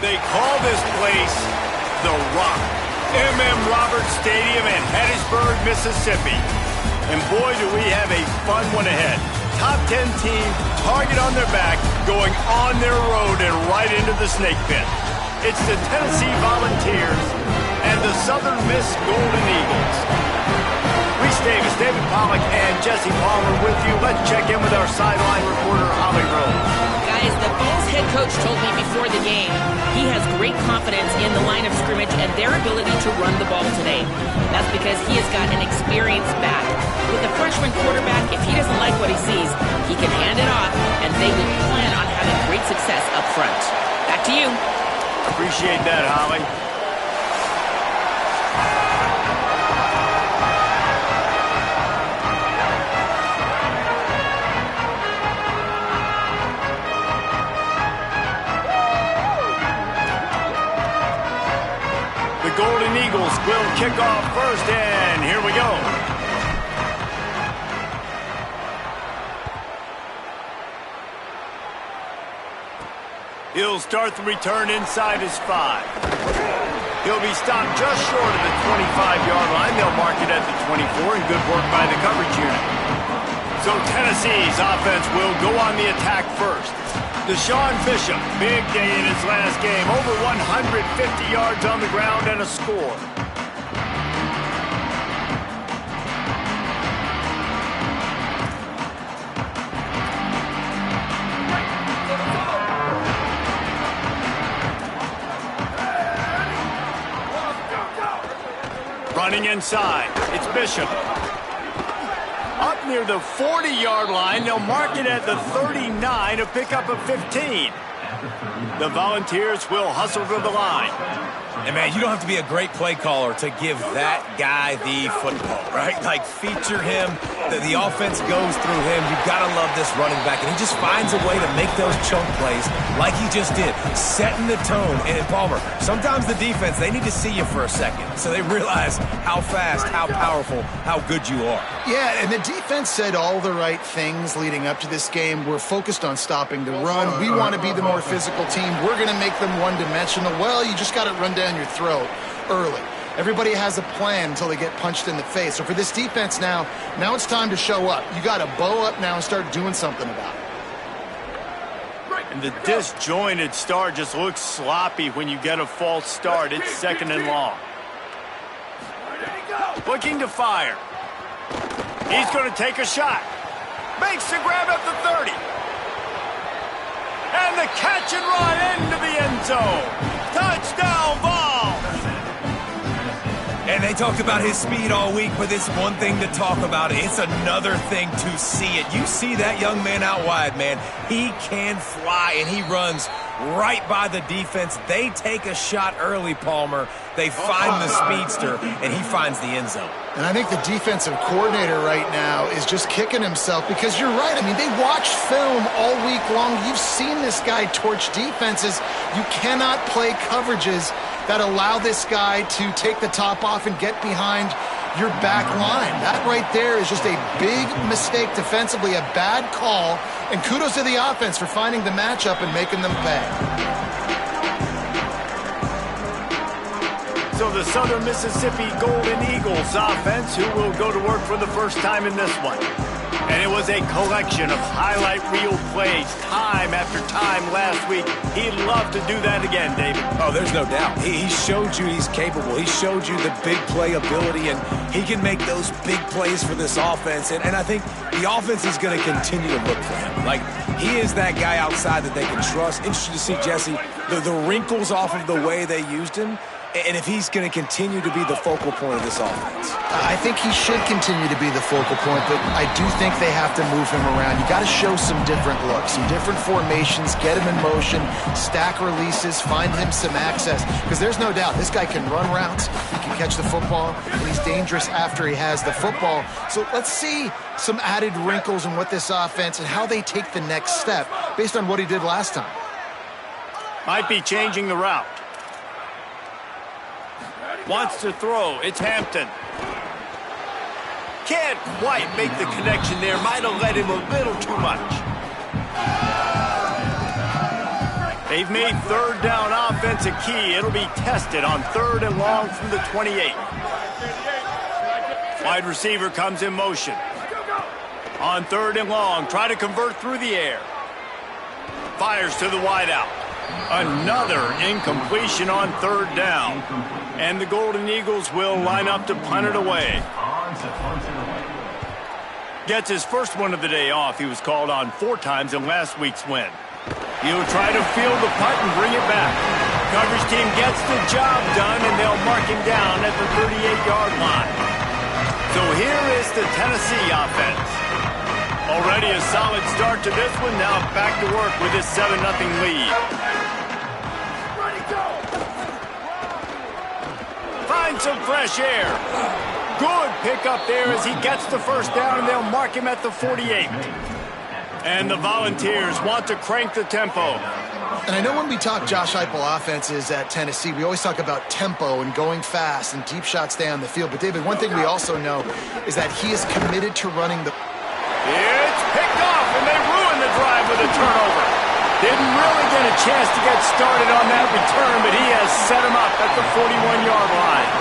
They call this place The Rock. Roberts Stadium in Hattiesburg, Mississippi. And boy, do we have a fun one ahead. Top 10 team, target on their back, going on their road and right into the snake pit. It's the Tennessee Volunteers and the Southern Miss Golden Eagles. Reese Davis, David Pollack, and Jesse Palmer with you. Let's check in with our sideline reporter, Holly Rose. Guys, the Bulls head coach told me before the game he has great confidence in the line of scrimmage and their ability to run the ball today. That's because he has got an experienced back. With a freshman quarterback, if he doesn't like what he sees, he can hand it off, and they will plan on having great success up front. Back to you. Appreciate that, Holly. The Golden Eagles will kick off first, and here we go. He'll start the return inside his 5. He'll be stopped just short of the 25-yard line. They'll mark it at the 24, and good work by the coverage unit. So Tennessee's offense will go on the attack first. Deshaun Bishop, big day in his last game. Over 150 yards on the ground and a score. Running inside, it's Bishop. Up near the 40-yard line, they'll mark it at the 39, a pickup of 15. The Volunteers will hustle to the line. And, man, you don't have to be a great play caller to give that guy the football, right? Like, feature him. The offense goes through him. You've got to love this running back. And he just finds a way to make those chunk plays like he just did, setting the tone. And, Palmer, sometimes the defense, they need to see you for a second so they realize how fast, how powerful, how good you are. Yeah, and the defense said all the right things leading up to this game. We're focused on stopping the run. We want to be the more physical team. We're going to make them one-dimensional. Well, you just got to run down your throat early. Everybody has a plan until they get punched in the face. So for this defense now it's time to show up. You got to bow up now and start doing something about it. And the disjointed start just looks sloppy when you get a false start. It's second and long. Looking to fire. He's going to take a shot. Makes the grab at the 30. And the catch and run into the end zone. Touchdown ball. And they talked about his speed all week, but it's one thing to talk about it. It's another thing to see it. You see that young man out wide, man. He can fly, and he runs right by the defense. They take a shot early, Palmer. They find the speedster, and he finds the end zone. And I think the defensive coordinator right now is just kicking himself because you're right. I mean, they watched film all week long. You've seen this guy torch defenses. You cannot play coverages that allow this guy to take the top off and get behind your back line. That right there is just a big mistake defensively, a bad call, and kudos to the offense for finding the matchup and making them pay. So the Southern Mississippi Golden Eagles offense, who will go to work for the first time in this one. And it was a collection of highlight reel plays time after time last week. He'd love to do that again, David. Oh, there's no doubt. He showed you he's capable. He showed you the big play ability, and he can make those big plays for this offense. And I think the offense is going to continue to look for him. Like, he is that guy outside that they can trust. Interesting to see, Jesse, the wrinkles off of the way they used him. And if he's going to continue to be the focal point of this offense. I think he should continue to be the focal point, but I do think they have to move him around. You got to show some different looks, some different formations, get him in motion, stack releases, find him some access. Because there's no doubt, this guy can run routes, he can catch the football, and he's dangerous after he has the football. So let's see some added wrinkles in what this offense and how they take the next step based on what he did last time. Might be changing the route. Wants to throw. It's Hampton. Can't quite make the connection there. Might have let him a little too much. They've made third down offense a key. It'll be tested on 3rd and long from the 28. Wide receiver comes in motion. On 3rd and long, try to convert through the air. Fires to the wideout. Another incompletion on 3rd down. And the Golden Eagles will line up to punt it away. Gets his first one of the day off. He was called on 4 times in last week's win. He'll try to field the punt and bring it back. Coverage team gets the job done, and they'll mark him down at the 38-yard line. So here is the Tennessee offense. Already a solid start to this one. Now back to work with his 7-0 lead. Find some fresh air. Good pickup there as he gets the first down, and they'll mark him at the 48. And the Volunteers want to crank the tempo. And I know when we talk Josh Heupel offenses at Tennessee, we always talk about tempo and going fast and deep shots down the field. But, David, one thing we also know is that he is committed to running the... It's picked off, and they ruin the drive with a turnover. Didn't really get a chance to get started on that return, but he has set him up at the 41-yard line.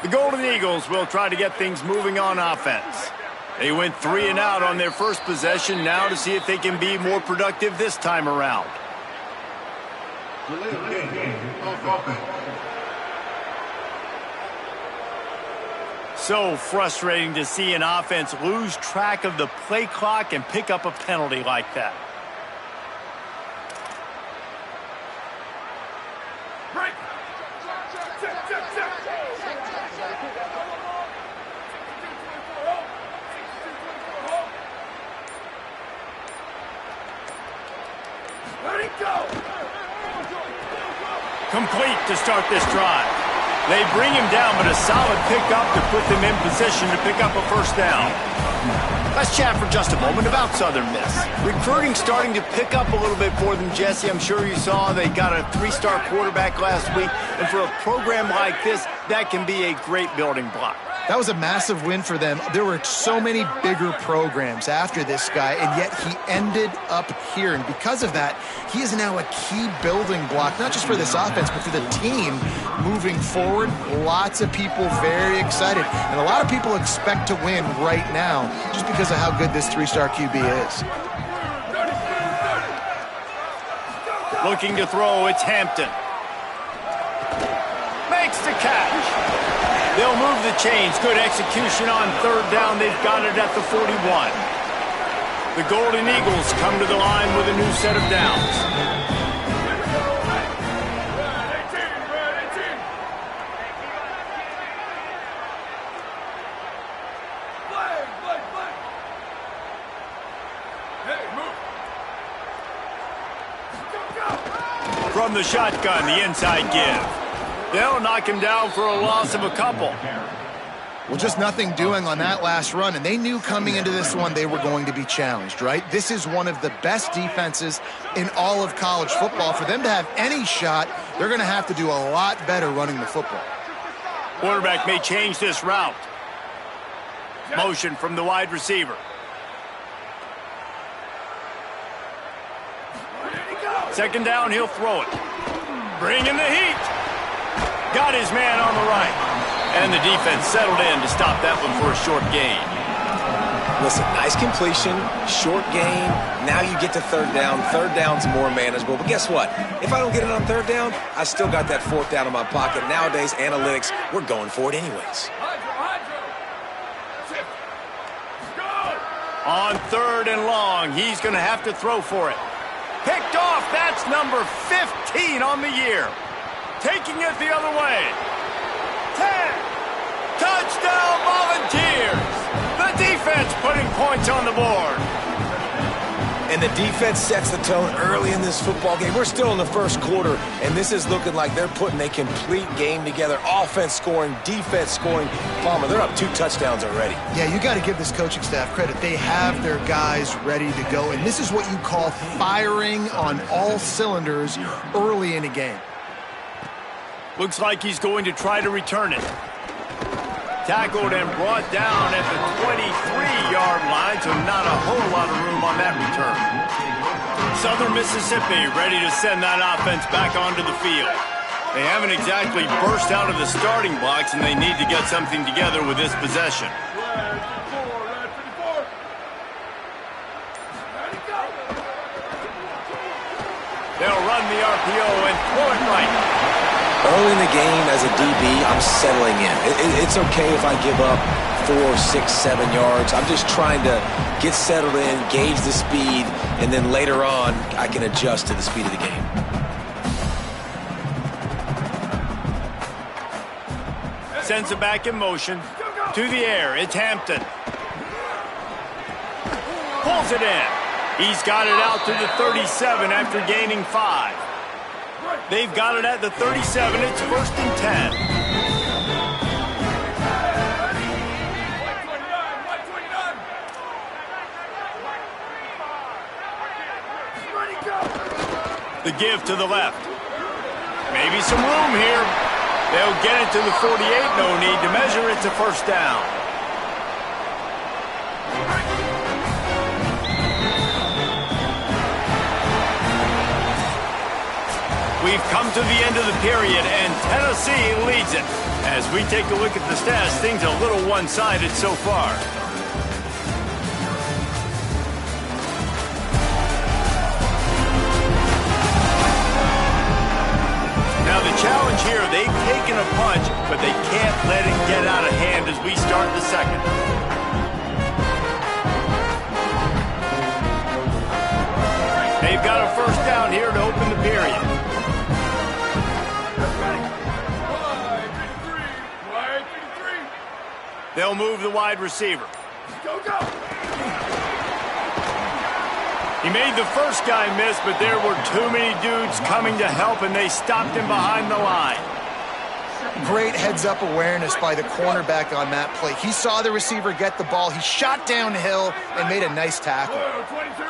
The Golden Eagles will try to get things moving on offense. They went 3 and out on their first possession, now to see if they can be more productive this time around. So frustrating to see an offense lose track of the play clock and pick up a penalty like that. Complete to start this drive. They bring him down, but a solid pickup to put them in position to pick up a first down. Let's chat for just a moment about Southern Miss. Recruiting starting to pick up a little bit for them, Jesse. I'm sure you saw they got a 3-star quarterback last week. And for a program like this, that can be a great building block. That was a massive win for them. There were so many bigger programs after this guy, and yet he ended up here. And because of that, he is now a key building block, not just for this offense, but for the team moving forward. Lots of people very excited. And a lot of people expect to win right now just because of how good this 3-star QB is. Looking to throw, it's Hampton. Makes the catch. They'll move the chains. Good execution on 3rd down. They've got it at the 41. The Golden Eagles come to the line with a new set of downs. From the shotgun, the inside give. They'll knock him down for a loss of a couple. Well, just nothing doing on that last run, and they knew coming into this one they were going to be challenged, right? This is one of the best defenses in all of college football. For them to have any shot, they're going to have to do a lot better running the football. Quarterback may change this route. Motion from the wide receiver. Second down, he'll throw it. Bring in the heat. Got his man on the right. And the defense settled in to stop that one for a short gain. Listen, nice completion, short gain. Now you get to 3rd down. 3rd down's more manageable. But guess what? If I don't get it on 3rd down, I still got that 4th down in my pocket. Nowadays, analytics, we're going for it anyways. On 3rd and long, he's going to have to throw for it. Picked off. That's number 15 on the year. Taking it the other way. 10. Touchdown Volunteers. The defense putting points on the board. And the defense sets the tone early in this football game. We're still in the first quarter, and this is looking like they're putting a complete game together. Offense scoring, defense scoring. Palmer, they're up 2 touchdowns already. Yeah, you got to give this coaching staff credit. They have their guys ready to go, and this is what you call firing on all cylinders early in a game. Looks like he's going to try to return it. Tackled and brought down at the 23-yard line, so not a whole lot of room on that return. Southern Mississippi ready to send that offense back onto the field. They haven't exactly burst out of the starting blocks, and they need to get something together with this possession. They'll run the RPO and throw it right. Early in the game, as a DB, I'm settling in. It's okay if I give up 4, 6, 7 yards. I'm just trying to get settled in, gauge the speed, and then later on, I can adjust to the speed of the game. Sends it back in motion. To the air, it's Hampton. Pulls it in. He's got it out to the 37 after gaining 5. They've got it at the 37. It's 1st and 10. The give to the left. Maybe some room here. They'll get it to the 48. No need to measure. It's a 1st down. We've come to the end of the period, and Tennessee leads it. As we take a look at the stats, things are a little one-sided so far. Now the challenge here, they've taken a punch, but they can't let it get out of hand as we start the second. They've got a 1st down here to open the period. They'll move the wide receiver. Go, go! He made the first guy miss, but there were too many dudes coming to help, and they stopped him behind the line. Great heads-up awareness by the cornerback on that play. He saw the receiver get the ball. He shot downhill and made a nice tackle. 22.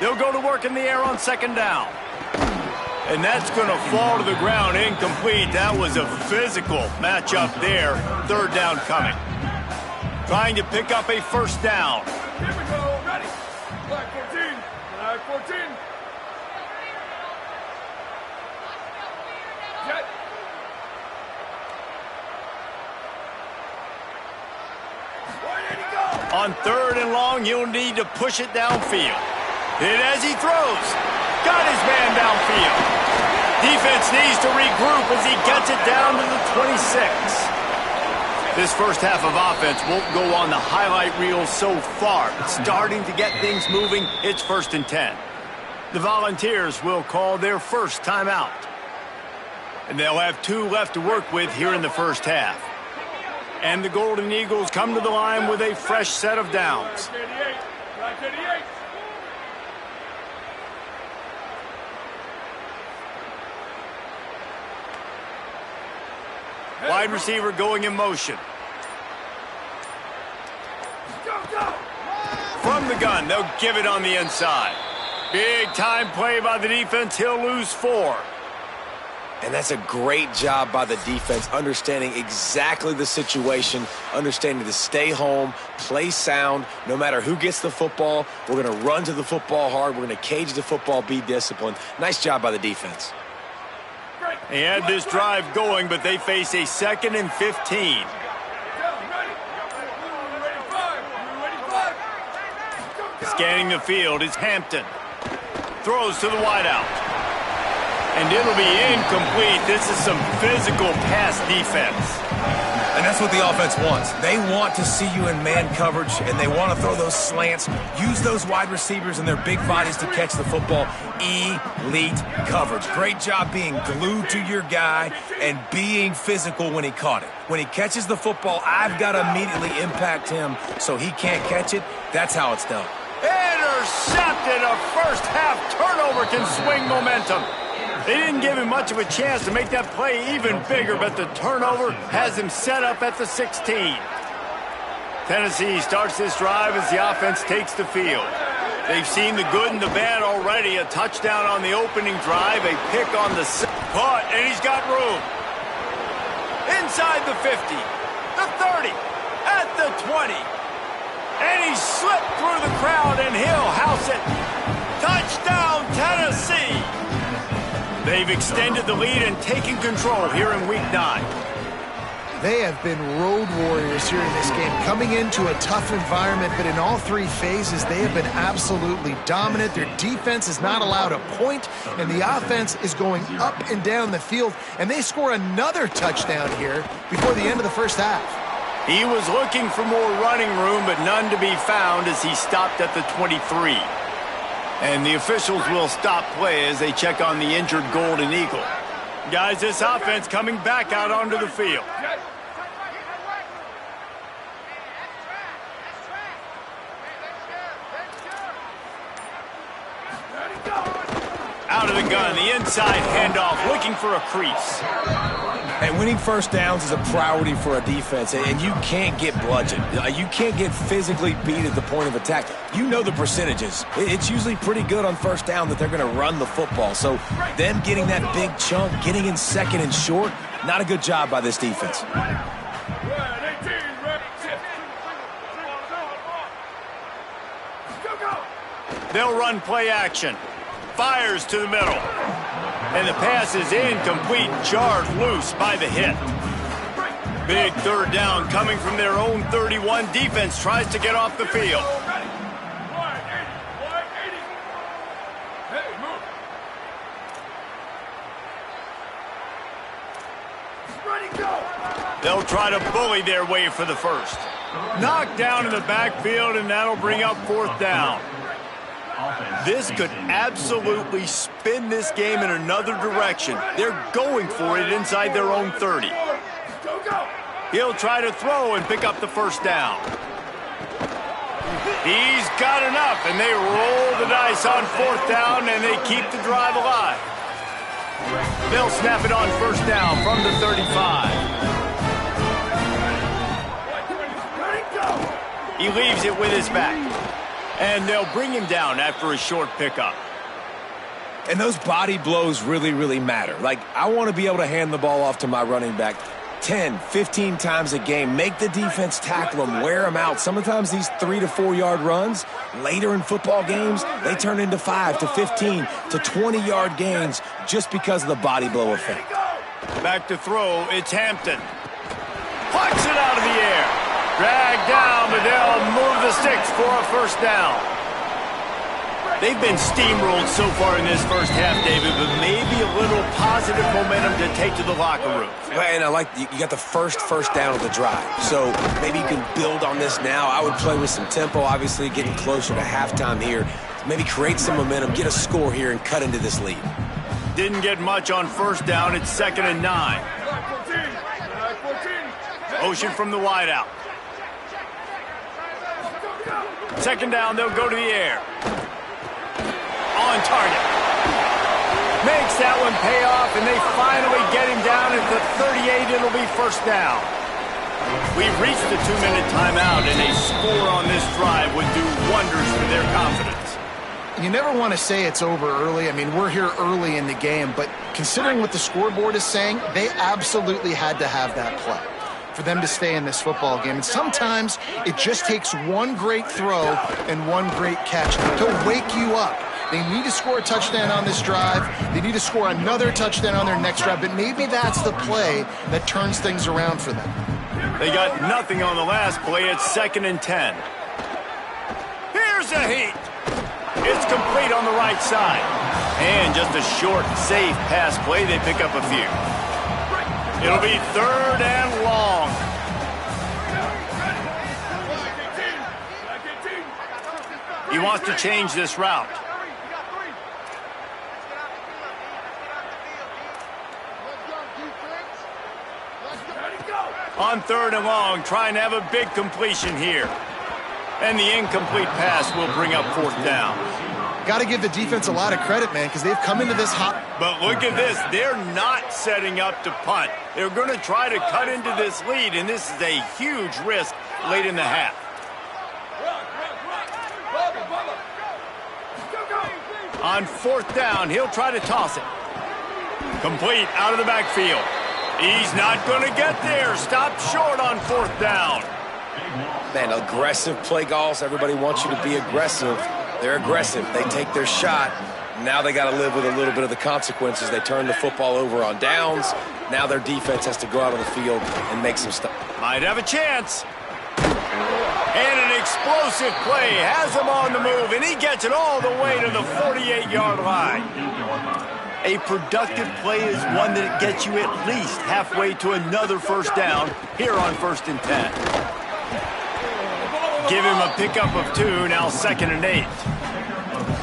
They'll go to work in the air on 2nd down. And that's going to fall to the ground incomplete. That was a physical matchup there. 3rd down coming. Trying to pick up a 1st down. Here we go. Ready. Flag 14. Flag 14. Jet. On 3rd and long, he'll need to push it downfield. Hit as he throws. Got his man downfield. Defense needs to regroup as he gets it down to the 26. This first half of offense won't go on the highlight reel so far, but starting to get things moving. It's 1st and 10. The Volunteers will call their first timeout. And they'll have 2 left to work with here in the first half. And the Golden Eagles come to the line with a fresh set of downs. Wide receiver going in motion. From the gun, they'll give it on the inside. Big time play by the defense. He'll lose 4. And that's a great job by the defense, understanding exactly the situation, understanding to stay home, play sound, no matter who gets the football. We're going to run to the football hard. We're going to cage the football, be disciplined. Nice job by the defense. They had this drive going, but they face a 2nd and 15. Scanning the field is Hampton. Throws to the wideout. And it'll be incomplete. This is some physical pass defense. And that's what the offense wants. They want to see you in man coverage, and they want to throw those slants, use those wide receivers and their big bodies to catch the football. Elite coverage. Great job being glued to your guy and being physical when he caught it. When he catches the football, I've got to immediately impact him so he can't catch it. That's how it's done. Intercepted. A first-half turnover can swing momentum. They didn't give him much of a chance to make that play even bigger, but the turnover has him set up at the 16. Tennessee starts this drive as the offense takes the field. They've seen the good and the bad already. A touchdown on the opening drive, a pick on the caught, and he's got room. Inside the 50, the 30, at the 20. And he slipped through the crowd, and he'll house it. Touchdown, Tennessee! They've extended the lead and taken control here in Week 9. They have been road warriors here in this game, coming into a tough environment, but in all three phases, they have been absolutely dominant. Their defense is not allowed a point, and the offense is going up and down the field, and they score another touchdown here before the end of the first half. He was looking for more running room, but none to be found as he stopped at the 23. And the officials will stop play as they check on the injured Golden Eagle. Guys, this offense coming back out onto the field. Out of the gun, the inside handoff, looking for a crease. And winning first downs is a priority for a defense, and you can't get bludgeoned. You can't get physically beat at the point of attack. You know the percentages. It's usually pretty good on first down that they're going to run the football. So them getting that big chunk, getting in second and short, not a good job by this defense. They'll run play action. Fires to the middle. And the pass is incomplete, jarred loose by the hit. Big third down coming from their own 31. Defense tries to get off the field. They'll try to bully their way for the first. Knocked down in the backfield, and that'll bring up fourth down. This could absolutely spin this game in another direction. They're going for it inside their own 30. He'll try to throw and pick up the first down. He's got enough, and they roll the dice on fourth down, and they keep the drive alive. They'll snap it on first down from the 35. He leaves it with his back. And they'll bring him down after a short pickup. And those body blows really, really matter. Like, I want to be able to hand the ball off to my running back 10, 15 times a game. Make the defense tackle them, wear them out. Sometimes these 3 to 4 yard runs, later in football games, they turn into 5 to 15 to 20 yard gains just because of the body blow effect. Back to throw, it's Hampton. Plucks it out of the air. Dragged down, but they'll move the sticks for a first down. They've been steamrolled so far in this first half, David, but maybe a little positive momentum to take to the locker room. And I like you got the first down of the drive, so maybe you can build on this now. I would play with some tempo, obviously getting closer to halftime here. Maybe create some momentum, get a score here, and cut into this lead. Didn't get much on first down. It's 2nd and 9. Motion from the wideout. Second down, they'll go to the air. On target. Makes that one pay off, and they finally get him down at the 38. It'll be first down. We've reached the 2-minute timeout, and a score on this drive would do wonders for their confidence. You never want to say it's over early. I mean, we're here early in the game, but considering what the scoreboard is saying, they absolutely had to have that play for them to stay in this football game. And sometimes it just takes one great throw and one great catch to wake you up. They need to score a touchdown on this drive. They need to score another touchdown on their next drive, but maybe that's the play that turns things around for them. They got nothing on the last play. It's 2nd and 10. Here's a heat. It's complete on the right side. And just a short, safe pass play, they pick up a few. It'll be 3rd and long. He wants to change this route. On 3rd and long, trying to have a big completion here. And the incomplete pass will bring up 4th down. Got to give the defense a lot of credit, man, because they've come into this hot. But look at this. They're not setting up to punt. They're going to try to cut into this lead, and this is a huge risk late in the half. On 4th down, he'll try to toss it. Complete out of the backfield. He's not going to get there. Stop short on 4th down. Man, aggressive play calls. Everybody wants you to be aggressive. They're aggressive. They take their shot. Now they got to live with a little bit of the consequences. They turn the football over on downs. Now their defense has to go out on the field and make some stuff. Might have a chance. And an explosive play has him on the move, and he gets it all the way to the 48-yard line. A productive play is one that gets you at least halfway to another 1st down here on 1st and 10. Give him a pickup of 2, now 2nd and 8.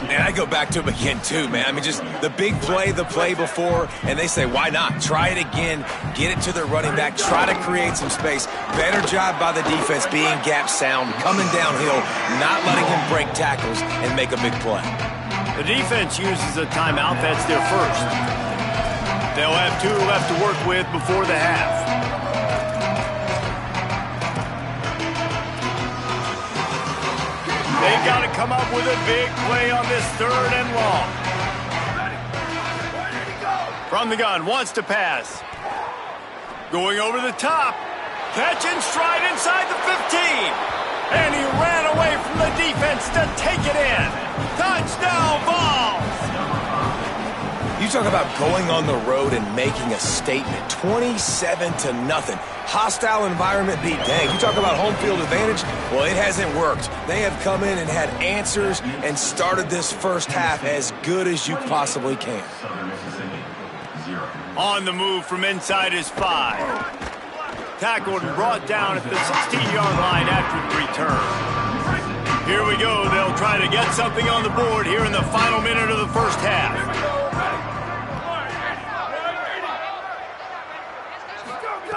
And I go back to him again, too, man. I mean, just the big play, the play before, and they say, why not? Try it again, get it to their running back, try to create some space. Better job by the defense being gap sound, coming downhill, not letting him break tackles and make a big play. The defense uses a timeout. That's their first. They'll have 2 left to work with before the half. They've got to come up with a big play on this 3rd and long. From the gun, wants to pass. Going over the top. Catch and stride inside the 15. And he ran away from the defense to take it in. Touchdown, Vols! You talk about going on the road and making a statement. 27-0. Hostile environment beat dang. You talk about home field advantage? Well, it hasn't worked. They have come in and had answers and started this 1st half as good as you possibly can. On the move from inside his 5. Tackled and brought down at the 16-yard line after the return. Here we go. They'll try to get something on the board here in the final minute of the 1st half.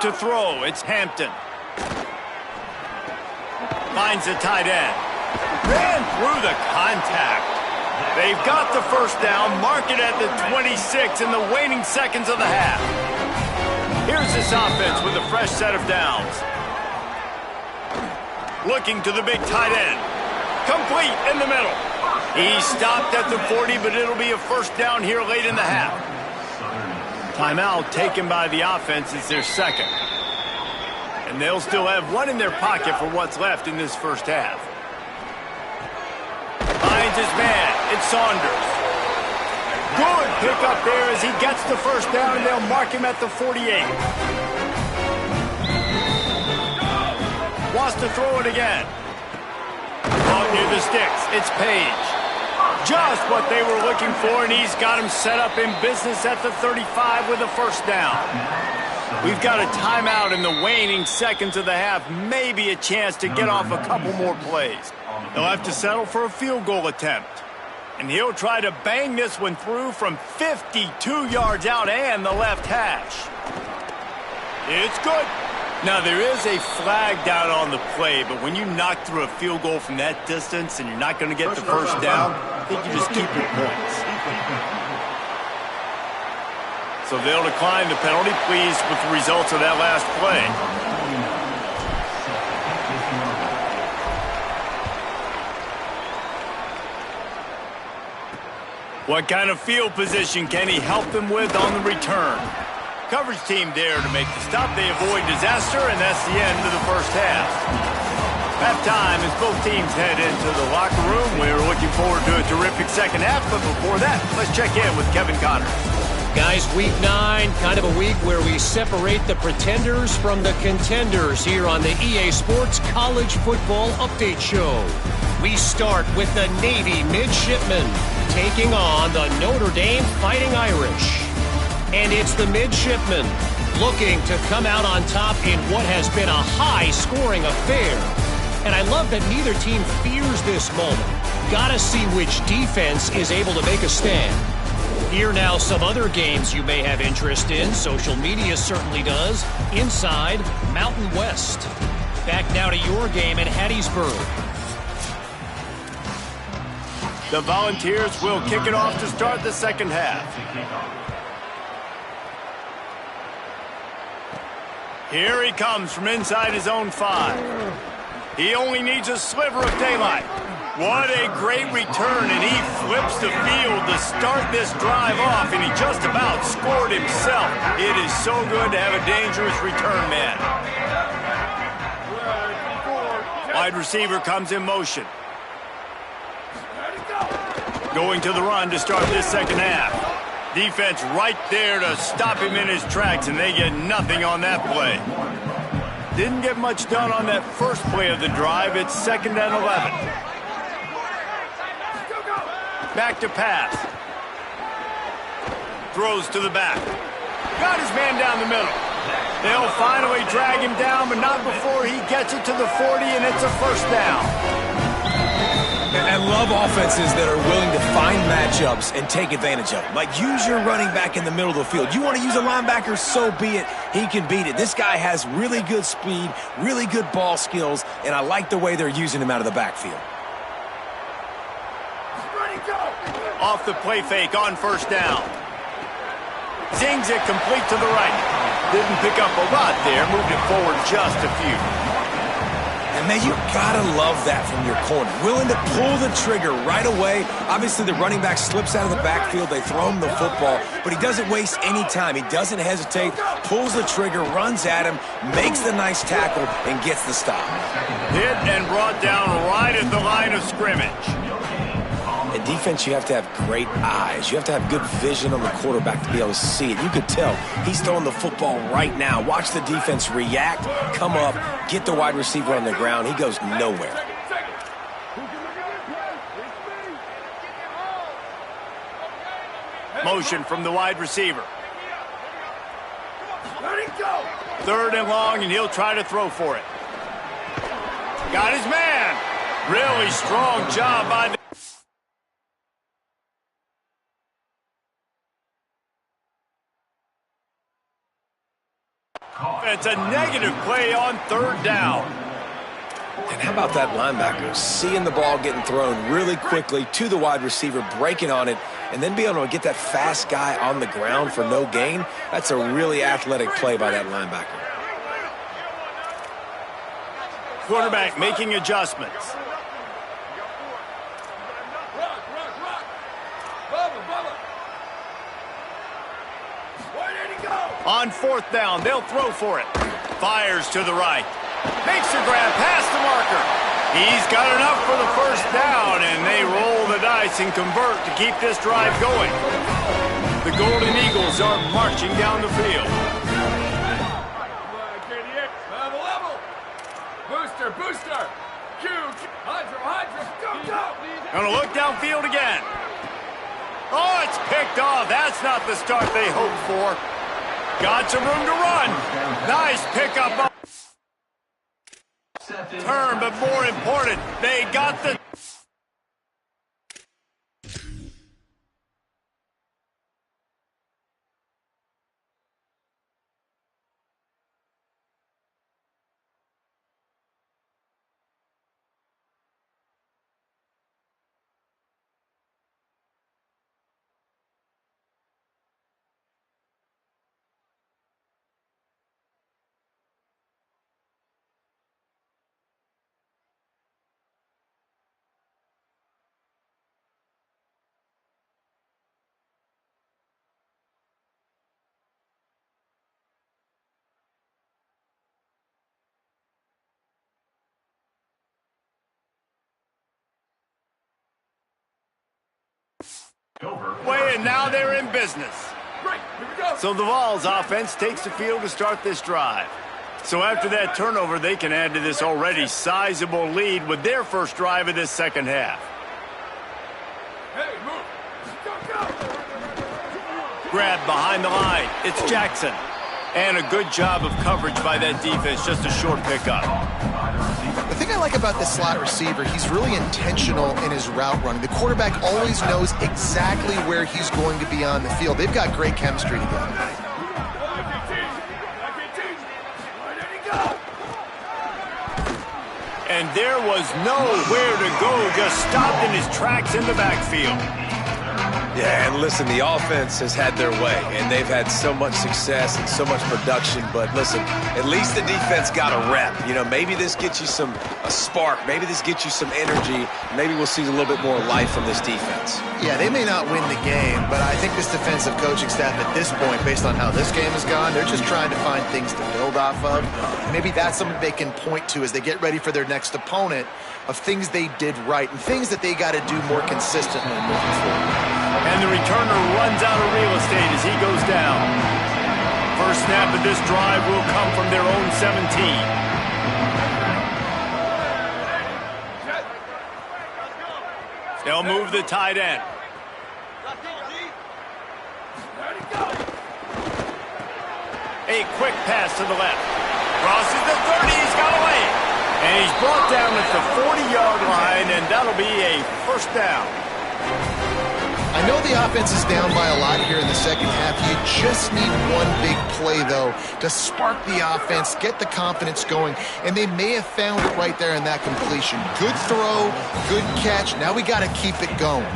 To throw, it's Hampton. Finds the tight end. Ran through the contact. They've got the 1st down, mark it at the 26 in the waning seconds of the half. Here's this offense with a fresh set of downs. Looking to the big tight end. Complete in the middle. He stopped at the 40, but it'll be a 1st down here late in the half. Timeout taken by the offense is their 2nd. And they'll still have 1 in their pocket for what's left in this 1st half. Finds his man. It's Saunders. Good pickup there as he gets the 1st down, and they'll mark him at the 48. Wants to throw it again. Out near the sticks. It's Page. Just what they were looking for, and he's got him set up in business at the 35 with a 1st down. We've got a timeout in the waning seconds of the half. Maybe a chance to get off a couple more plays. They'll have to settle for a field goal attempt. And he'll try to bang this one through from 52 yards out and the left hash. It's good. Now, there is a flag down on the play, but when you knock through a field goal from that distance and you're not going to get the 1st down, I think you just keep your points. So they'll decline the penalty, pleased with the results of that last play. What kind of field position can he help them with on the return? Coverage team there to make the stop. They avoid disaster, and that's the end of the 1st half. Halftime as both teams head into the locker room. We're looking forward to a terrific 2nd half, but before that, let's check in with Kevin Connors. Guys, week 9, kind of a week where we separate the pretenders from the contenders here on the EA Sports College Football Update Show. We start with the Navy midshipmen. taking on the Notre Dame Fighting Irish. And it's the midshipmen looking to come out on top in what has been a high-scoring affair. And I love that neither team fears this moment. Gotta see which defense is able to make a stand. Here now some other games you may have interest in. Social media certainly does. Inside Mountain West. Back now to your game in Hattiesburg. The Volunteers will kick it off to start the second half. Here he comes from inside his own 5. He only needs a sliver of daylight. What a great return, and he flips the field to start this drive off, and he just about scored himself. It is so good to have a dangerous return man. Wide receiver comes in motion. Going to the run to start this second half. Defense right there to stop him in his tracks, and they get nothing on that play. Didn't get much done on that first play of the drive. It's 2nd and 11. Back to pass. Throws to the back. Got his man down the middle. They'll finally drag him down, but not before he gets it to the 40, and it's a first down. I love offenses that are willing to find matchups and take advantage of them. Like, use your running back in the middle of the field. You want to use a linebacker, so be it. He can beat it. This guy has really good speed, really good ball skills, and I like the way they're using him out of the backfield. Off the play fake on first down. Zings it complete to the right. Didn't pick up a lot there. Moved it forward just a few. And, man, you got to love that from your corner. Willing to pull the trigger right away. Obviously, the running back slips out of the backfield. They throw him the football, but he doesn't waste any time. He doesn't hesitate, pulls the trigger, runs at him, makes the nice tackle, and gets the stop. Hit and brought down right at the line of scrimmage. In defense, you have to have great eyes. You have to have good vision on the quarterback to be able to see it. You could tell he's throwing the football right now. Watch the defense react, come up, get the wide receiver on the ground. He goes nowhere. Motion from the wide receiver. 3rd and long, and he'll try to throw for it. Got his man. Really strong job by the... It's a negative play on 3rd down. And how about that linebacker seeing the ball getting thrown really quickly to the wide receiver, breaking on it, and then being able to get that fast guy on the ground for no gain? That's a really athletic play by that linebacker. Quarterback making adjustments. On 4th down, they'll throw for it. Fires to the right. Makes the grab past the marker. He's got enough for the first down, and they roll the dice and convert to keep this drive going. The Golden Eagles are marching down the field. Booster. Gonna look downfield again. Oh, it's picked off. That's not the start they hoped for. Got some room to run. Nice pickup. Turn, but more important, they got the... And now they're in business. So the Vols offense takes the field to start this drive. So after that turnover, they can add to this already sizable lead with their first drive of this second half. Grab behind the line. It's Jackson. And a good job of coverage by that defense. Just a short pickup. The thing I like about this slot receiver, he's really intentional in his route running. The quarterback always knows exactly where he's going to be on the field. They've got great chemistry together. And there was nowhere to go, just stopped in his tracks in the backfield. Yeah, and listen, the offense has had their way, and they've had so much success and so much production. But listen, at least the defense got a rep. You know, maybe this gets you a spark. Maybe this gets you some energy. Maybe we'll see a little bit more life from this defense. Yeah, they may not win the game, but I think this defensive coaching staff at this point, based on how this game has gone, they're just trying to find things to build off of. Maybe that's something they can point to as they get ready for their next opponent, of things they did right and things that they got to do more consistently moving forward. And the returner runs out of real estate as he goes down. First snap of this drive will come from their own 17. They'll move the tight end. A quick pass to the left. Crosses the 30, he's got away. And he's brought down at the 40-yard line, and that'll be a first down. I know the offense is down by a lot here in the second half. You just need one big play, though, to spark the offense, get the confidence going, and they may have found it right there in that completion. Good throw, good catch. Now we got to keep it going.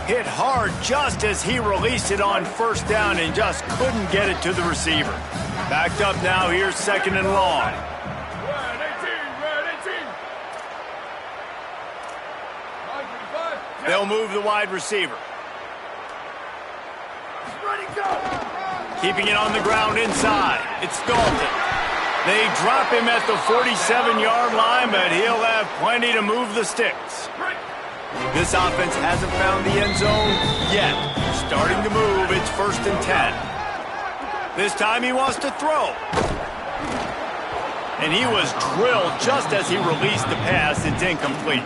Hit hard just as he released it on first down and just couldn't get it to the receiver. Backed up now, here's second and long. They'll move the wide receiver. Keeping it on the ground inside. It's Dalton. They drop him at the 47-yard line, but he'll have plenty to move the sticks. This offense hasn't found the end zone yet. Starting to move, it's 1st and 10. This time he wants to throw. And he was drilled just as he released the pass. It's incomplete.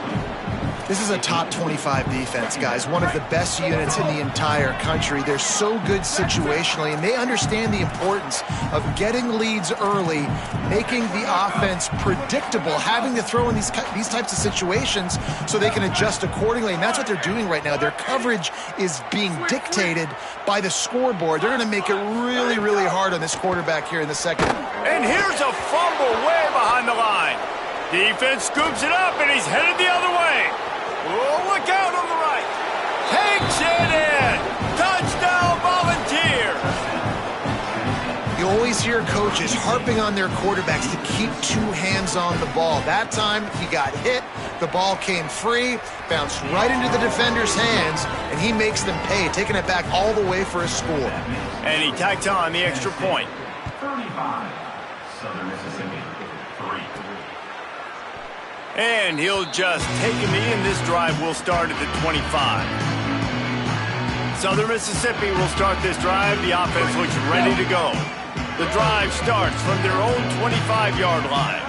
This is a top 25 defense, guys. One of the best units in the entire country. They're so good situationally, and they understand the importance of getting leads early, making the offense predictable, having to throw in these types of situations so they can adjust accordingly. And that's what they're doing right now. Their coverage is being dictated by the scoreboard. They're going to make it really, really hard on this quarterback here in the second. And here's a fumble way behind the line. Defense scoops it up, and he's headed the other way. Oh, look out on the right. Takes it in. Touchdown, Volunteers. You always hear coaches harping on their quarterbacks to keep two hands on the ball. That time, he got hit. The ball came free, bounced right into the defender's hands, and he makes them pay, taking it back all the way for a score. And he tacked on the extra point. 35, Southern Mississippi, 3. And he'll just take him in. This drive will start at the 25. Southern Mississippi will start this drive. The offense looks ready to go. The drive starts from their own 25-yard line.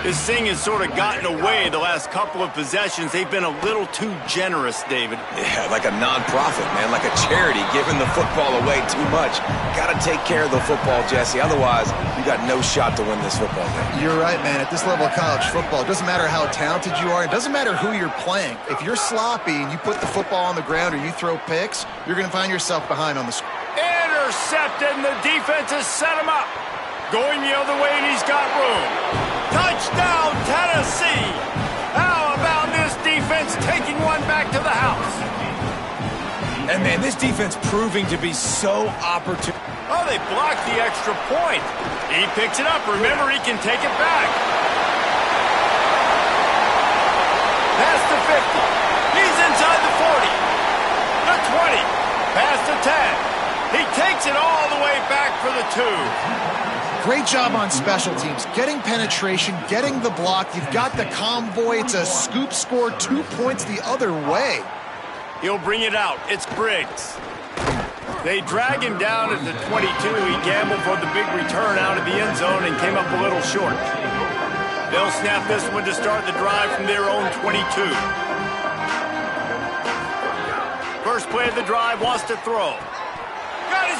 This thing has sort of gotten away the last couple of possessions. They've been a little too generous, David. Yeah, like a nonprofit, man, like a charity, giving the football away too much. Got to take care of the football, Jesse. Otherwise, you got no shot to win this football game. You're right, man. At this level of college football, it doesn't matter how talented you are. It doesn't matter who you're playing. If you're sloppy and you put the football on the ground or you throw picks, you're going to find yourself behind on the score. Intercepted, and the defense has set him up. Going the other way, and he's got room. Touchdown, Tennessee! How about this defense taking one back to the house? And, man, this defense proving to be so opportune. Oh, they blocked the extra point. He picks it up. Remember, he can take it back. Past the 50. He's inside the 40. The 20. Past the 10. He takes it all the way back for the 2. Great job on special teams, getting penetration, getting the block. You've got the convoy. It's a scoop score, 2 points the other way. He'll bring it out. It's Briggs. They drag him down at the 22. He gambled for the big return out of the end zone and came up a little short. They'll snap this one to start the drive from their own 22. First play of the drive, wants to throw. Got his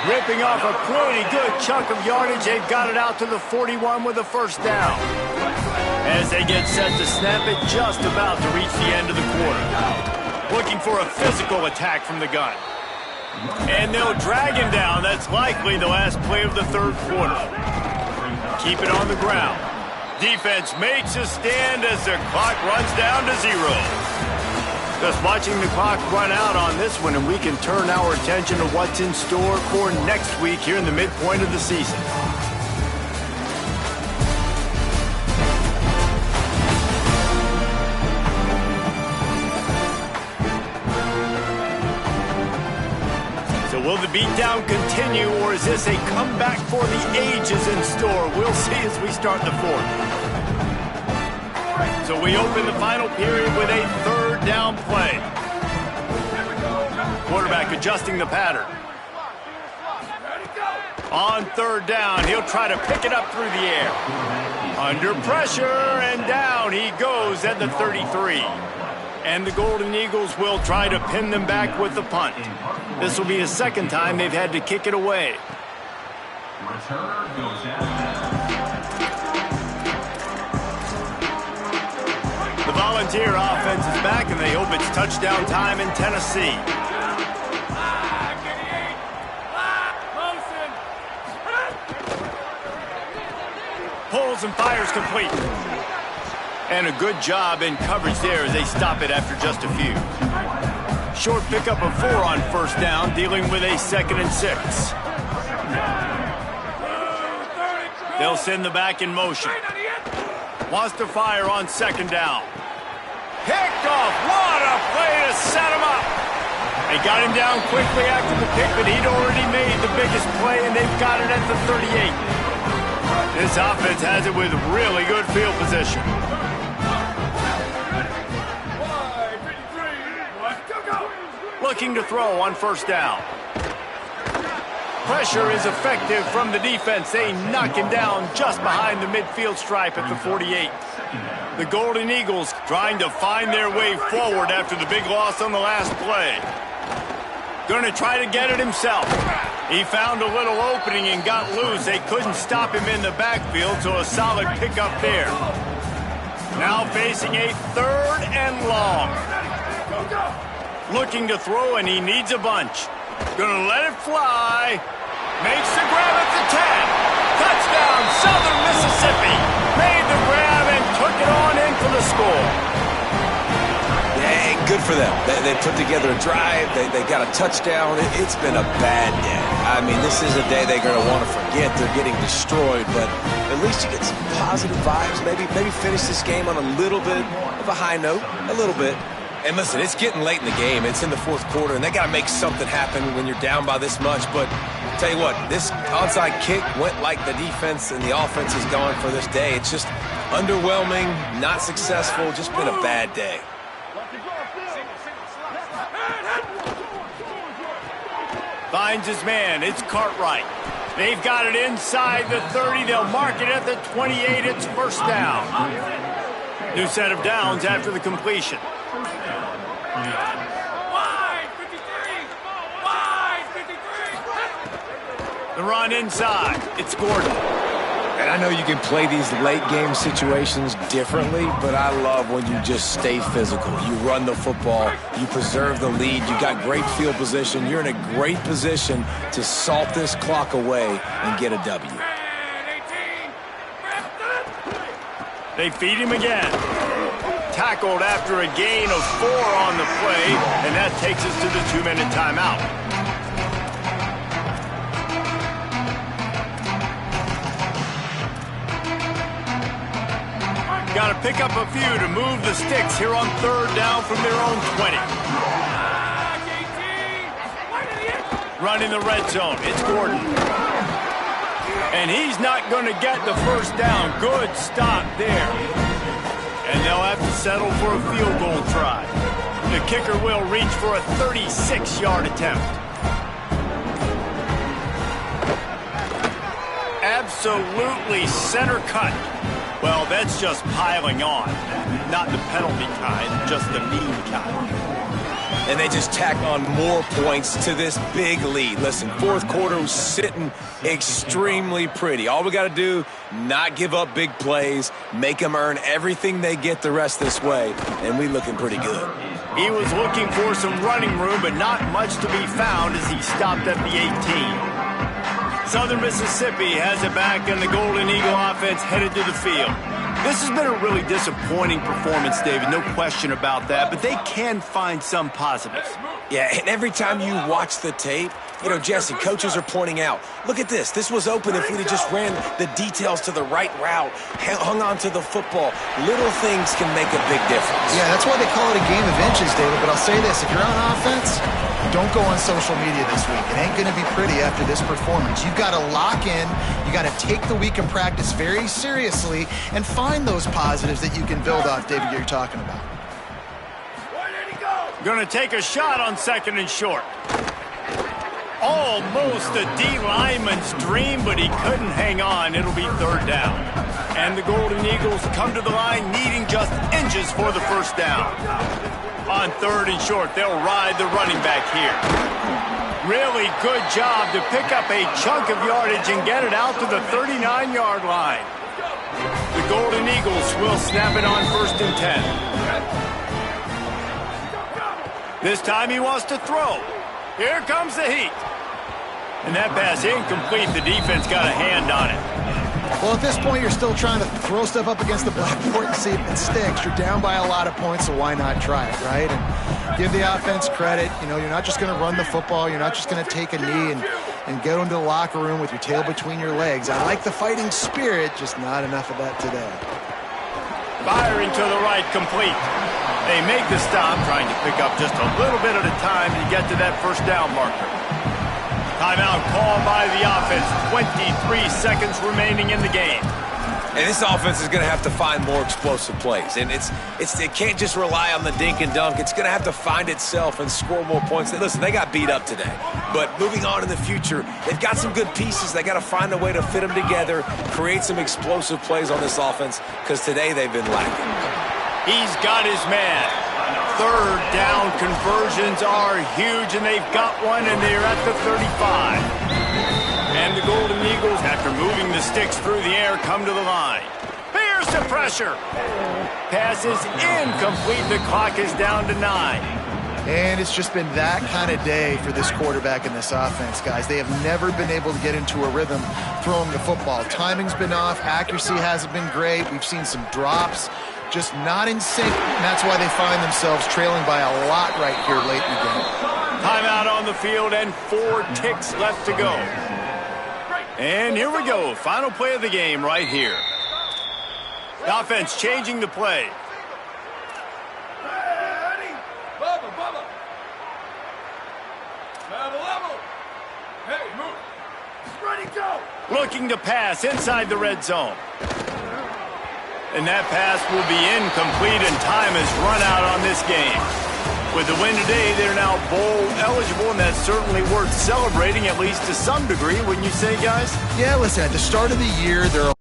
Ripping off a pretty good chunk of yardage. They've got it out to the 41 with a first down. As they get set to snap it, just about to reach the end of the quarter. Looking for a physical attack from the gun. And they'll drag him down. That's likely the last play of the third quarter. Keep it on the ground. Defense makes a stand as the clock runs down to 0. Just watching the clock run out on this one, and we can turn our attention to what's in store for next week here in the midpoint of the season. So will the beatdown continue, or is this a comeback for the ages in store? We'll see as we start the fourth. So we open the final period with a third down play. Quarterback adjusting the pattern. On third down, he'll try to pick it up through the air. Under pressure, and down he goes at the 33. And the Golden Eagles will try to pin them back with the punt. This will be the second time they've had to kick it away. Return goes down. The Volunteer offense is back, and they hope it's touchdown time in Tennessee. Pulls and fires complete. And a good job in coverage there as they stop it after just a few. Short pickup of 4 on first down, dealing with a 2nd and 6. They'll send the back in motion. Wants to fire on 2nd down. Picked off. What a play to set him up. They got him down quickly after the pick, but he'd already made the biggest play, and they've got it at the 38. This offense has it with really good field position. Looking to throw on first down. Pressure is effective from the defense. They knock him down just behind the midfield stripe at the 48. The Golden Eagles trying to find their way forward after the big loss on the last play. Going to try to get it himself. He found a little opening and got loose. They couldn't stop him in the backfield, so a solid pickup there. Now facing a 3rd and long. Looking to throw, and he needs a bunch. Gonna let it fly. Makes the grab at the 10. Touchdown, Southern Mississippi. Made the grab and took it on in for the score. Hey, good for them. They put together a drive. They got a touchdown. It's been a bad day. I mean, this is a day they're going to want to forget. They're getting destroyed, but at least you get some positive vibes. Maybe finish this game on a little bit of a high note. A little bit. And listen, it's getting late in the game. It's in the fourth quarter, and they got to make something happen when you're down by this much. But tell you what, this onside kick went like the defense and the offense is gone for this day. It's just underwhelming, not successful, just been a bad day. Finds his man. It's Cartwright. They've got it inside the 30. They'll mark it at the 28. It's first down. New set of downs after the completion. The run inside. It's Gordon. And I know you can play these late game situations differently, but I love when you just stay physical. You run the football, you preserve the lead, you got great field position. You're in a great position to salt this clock away and get a W. They feed him again. Tackled after a gain of 4 on the play, and that takes us to the 2-minute timeout. Got to pick up a few to move the sticks here on third down from their own 20. Running the red zone. It's Gordon. And he's not going to get the first down. Good stop there. And they'll have to settle for a field goal try. The kicker will reach for a 36-yard attempt. Absolutely center cut. Well, that's just piling on. Not the penalty kind, just the mean kind. and they just tack on more points to this big lead. Listen, fourth quarter was sitting extremely pretty. All we got to do, not give up big plays, make them earn everything they get the rest this way, and we looking pretty good. He was looking for some running room, but not much to be found as he stopped at the 18. Southern Mississippi has it back, and the Golden Eagle offense headed to the field. This has been a really disappointing performance, David, no question about that, but they can find some positives. Yeah, and every time you watch the tape, you know, Jesse, coaches are pointing out, look at this. This was open if we'd have just ran the details to the right route, hung on to the football. Little things can make a big difference. Yeah, that's why they call it a game of inches, David. But I'll say this, if you're on offense, don't go on social media this week. It ain't going to be pretty after this performance. You've got to lock in. You got to take the week of practice very seriously and find those positives that you can build off, David, you're talking about. Going to take a shot on 2nd and short. Almost a D lineman's dream, but he couldn't hang on. It'll be 3rd down. And the Golden Eagles come to the line needing just inches for the 1st down. On 3rd and short, they'll ride the running back here. Really good job to pick up a chunk of yardage and get it out to the 39-yard line. The Golden Eagles will snap it on 1st and 10. This time he wants to throw. Here comes the heat. And that pass incomplete. The defense got a hand on it. Well, at this point, you're still trying to throw stuff up against the blackboard and see if it sticks. You're down by a lot of points, so why not try it, right? And give the offense credit. You know, you're not just going to run the football. You're not just going to take a knee and go into the locker room with your tail between your legs. I like the fighting spirit, just not enough of that today. Firing to the right, complete. They make the stop, trying to pick up just a little bit at a time to get to that 1st down marker. Timeout called by the offense. 23 seconds remaining in the game. And this offense is going to have to find more explosive plays. And it can't just rely on the dink and dunk. It's going to have to find itself and score more points. Listen, they got beat up today. But moving on in the future, they've got some good pieces. They got to find a way to fit them together, create some explosive plays on this offense, because today they've been lacking. He's got his man. 3rd down conversions are huge, and they've got one, and they're at the 35. And the Golden Eagles, after moving the sticks through the air, come to the line. Here's the pressure. Pass is incomplete. The clock is down to 9. And it's just been that kind of day for this quarterback and this offense, guys. They have never been able to get into a rhythm throwing the football. Timing's been off. Accuracy hasn't been great. We've seen some drops. Just not in sync, and that's why they find themselves trailing by a lot right here late in the game. Timeout on the field and 4 ticks left to go. And here we go. Final play of the game right here. The offense changing the play. Looking to pass inside the red zone. And that pass will be incomplete, and time has run out on this game. With the win today, they're now bowl eligible, and that's certainly worth celebrating, at least to some degree, wouldn't you say, guys? Yeah, listen, at the start of the year, there are